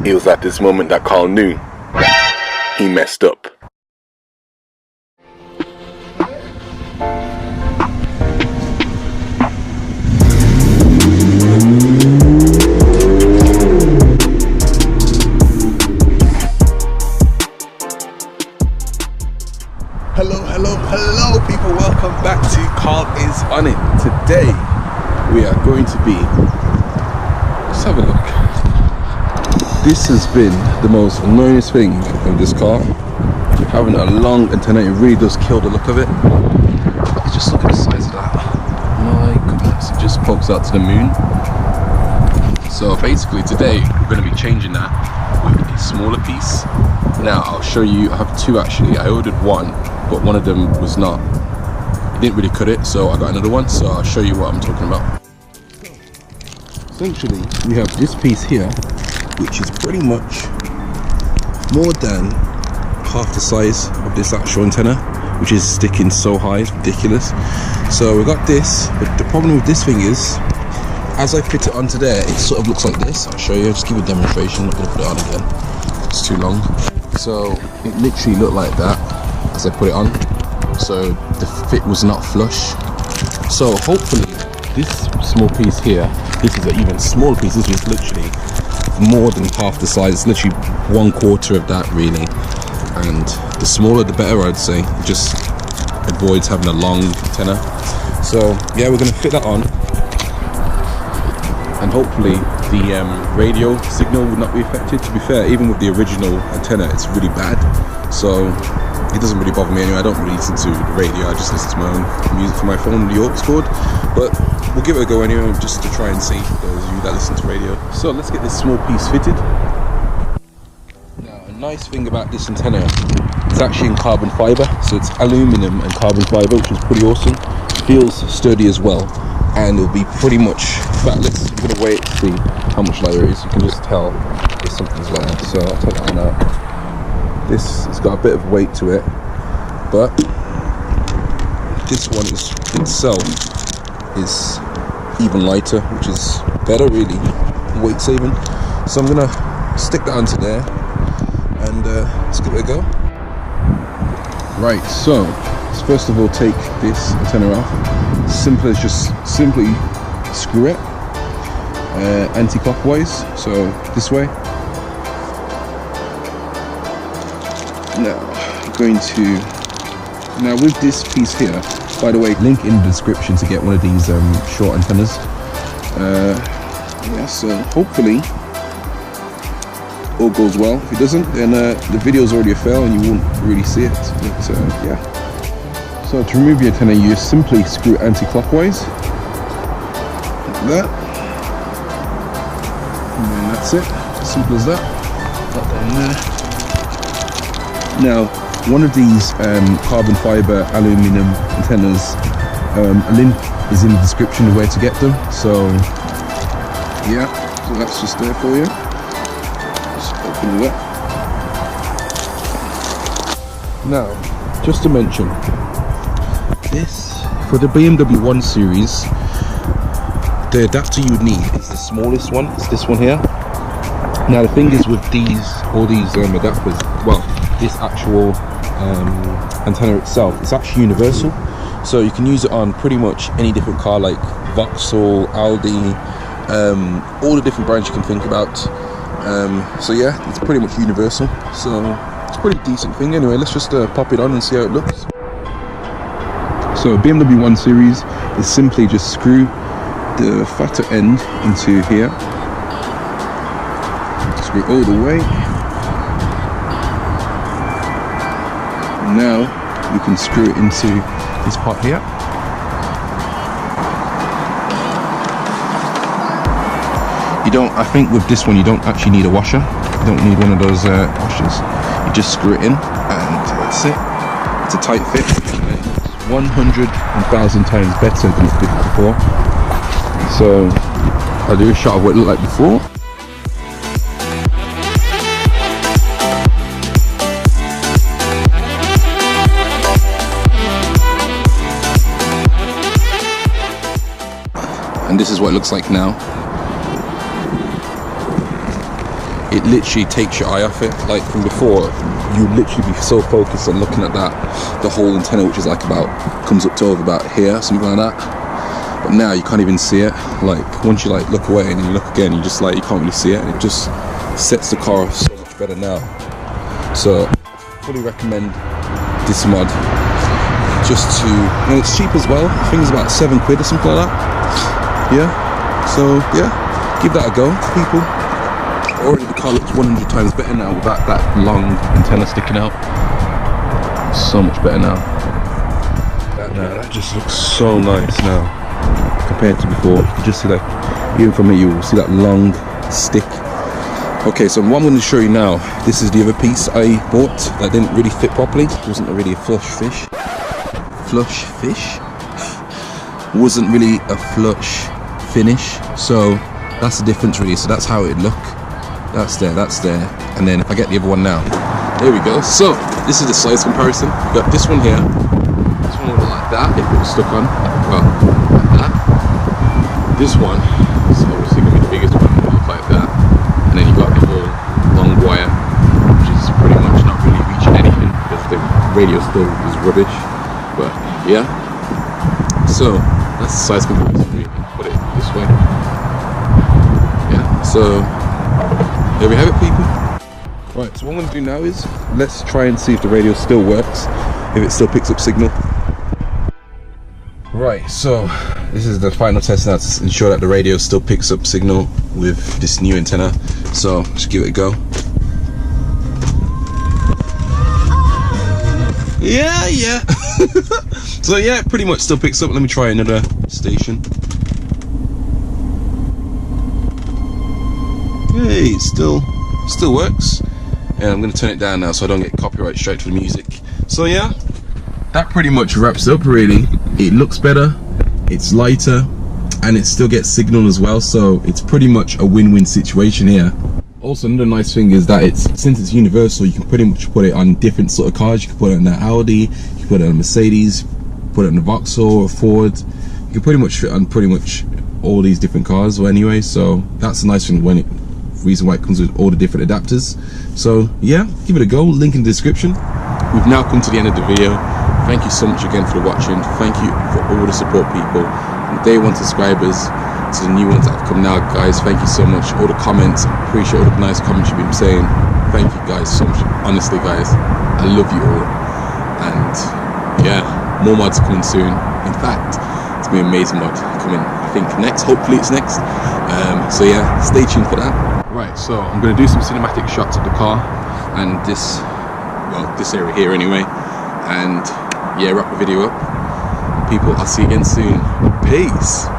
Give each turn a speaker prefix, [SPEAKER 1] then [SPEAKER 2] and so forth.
[SPEAKER 1] It was at this moment that Carl knew he messed up. Hello people, welcome back to Carl is on it. Today we are going to be, let's have a look. This has been the most annoyingest thing of this car. Having a long antenna, it really does kill the look of it. Just look at the size of that. My goodness, it just pokes out to the moon. So basically today we're going to be changing that with a smaller piece. Now I'll show you, I have two actually. I ordered one, but one of them was not, it didn't really cut it, so I got another one. So I'll show you what I'm talking about. Essentially we have this piece here, which is pretty much more than half the size of this actual antenna, which is sticking so high, it's ridiculous. So we got this, but the problem with this thing is, as I fit it onto there, it sort of looks like this. I'll show you, I'll just give you a demonstration. I'm not going to put it on again, it's too long. So it literally looked like that as I put it on, so the fit was not flush. So hopefully this small piece here, this is an even smaller piece. This is literally more than half the size. It's literally 1/4 of that really, and the smaller the better, I'd say. It just avoids having a long antenna. So yeah, we're going to fit that on, and hopefully the radio signal would not be affected. To be fair, even with the original antenna, it's really bad, so it doesn't really bother me anyway. I don't really listen to the radio, I just listen to my own music from my phone, the aux cord. But we'll give it a go anyway, just to try and see those of you that listen to radio. So let's get this small piece fitted. Now, a nice thing about this antenna, it's actually in carbon fibre, so it's aluminium and carbon fibre, which is pretty awesome. It feels sturdy as well, and it'll be pretty much fatless. I'm gonna wait to see how much lighter it is. You can just tell if something's lighter. So I'll take that one out. This has got a bit of weight to it, but this one is itself is even lighter, which is better really, weight saving. So I'm gonna stick that onto there, and let's give it a go. Right, so let's first of all take this antenna off. Simple as just simply screw it anti-clockwise, so this way. Now I'm going to, now with this piece here, by the way, link in the description to get one of these short antennas. Yeah, so hopefully all goes well. If it doesn't, then the video's already a fail and you won't really see it. But yeah. So to remove your antenna, you simply screw it anti-clockwise, like that, and then that's it. As simple as that. Put that in there. Now, one of these carbon fibre aluminium antennas, a link is in the description of where to get them. So yeah, so that's just there for you. Just open it up. Now, just to mention, this, for the BMW 1 Series, the adapter you would need is the smallest one. It's this one here. Now the thing is with all these adapters, well, this actual antenna itself, it's actually universal, so you can use it on pretty much any different car, like Vauxhall, AUDI, all the different brands you can think about. So yeah, it's pretty much universal, so it's a pretty decent thing. Anyway, let's just pop it on and see how it looks. So BMW 1 Series is simply just screw the fatter end into here, screw all the way. Now you can screw it into this part here. You don't, I think with this one you don't actually need a washer. You don't need one of those washers. You just screw it in and that's it. It's a tight fit. It's 100,000 times better than it did before. So I'll do a shot of what it looked like before. And this is what it looks like now. It it literally takes your eye off it. Like from before, you literally be so focused on looking at that, the whole antenna, which is like about, comes up to over about here, something like that. But now you can't even see it. Like once you like look away and then you look again, you just like, you can't really see it, and it just sets the car off so much better now. So fully recommend this mod, just to, and it's cheap as well. I think it's about £7 or something like that. Yeah, so yeah, give that a go, people. Already the car looks 100 times better now with that long antenna sticking out. So much better now. That just looks so nice now compared to before. You can just see that, even from here you will see that long stick. Okay, so what I'm going to show you now, this is the other piece I bought that didn't really fit properly. It wasn't really a flush fish. Wasn't really a flush finish. So that's the difference really. So that's how it look. That's there, and then if I get the other one now, there we go. So this is the size comparison. We got this one here. This one would look like that if it was stuck on, well, like that. This one is obviously gonna be the biggest one. It would look like that. And then you got the whole long wire, which is pretty much not really reaching anything because the radio still is rubbish. But yeah. So that's the size comparison. We can put it this way. Yeah. So there we have it, people. Right, so what I'm going to do now is let's try and see if the radio still works, if it still picks up signal. Right, so this is the final test now to ensure that the radio still picks up signal with this new antenna. So let's give it a go. Yeah. So yeah, it pretty much still picks up. Let me try another station. Hey, it still works. And I'm going to turn it down now so I don't get copyright strike for the music. So yeah, that pretty much wraps up really. It looks better, it's lighter, and it still gets signal as well, so it's pretty much a win-win situation here. Also, another nice thing is that since it's universal, you can pretty much put it on different sort of cars. You can put it on the Audi, you can put it on a Mercedes, put it on a Vauxhall or Ford. You can pretty much fit on pretty much all these different cars anyway, so that's a nice thing reason why it comes with all the different adapters. So yeah, give it a go, link in the description. We've now come to the end of the video. Thank you so much again for watching. Thank you for all the support, people, from day one subscribers to the new ones that have come now. Guys, thank you so much. All the comments, appreciate all the nice comments you've been saying. Thank you guys so much. Honestly guys, I love you all. And yeah, more mods coming soon. In fact, it's gonna be an amazing mod coming, I think next, hopefully it's next. So yeah, stay tuned for that. Right, so I'm going to do some cinematic shots of the car and this area here anyway, and yeah, wrap the video up. People, I'll see you again soon. Peace.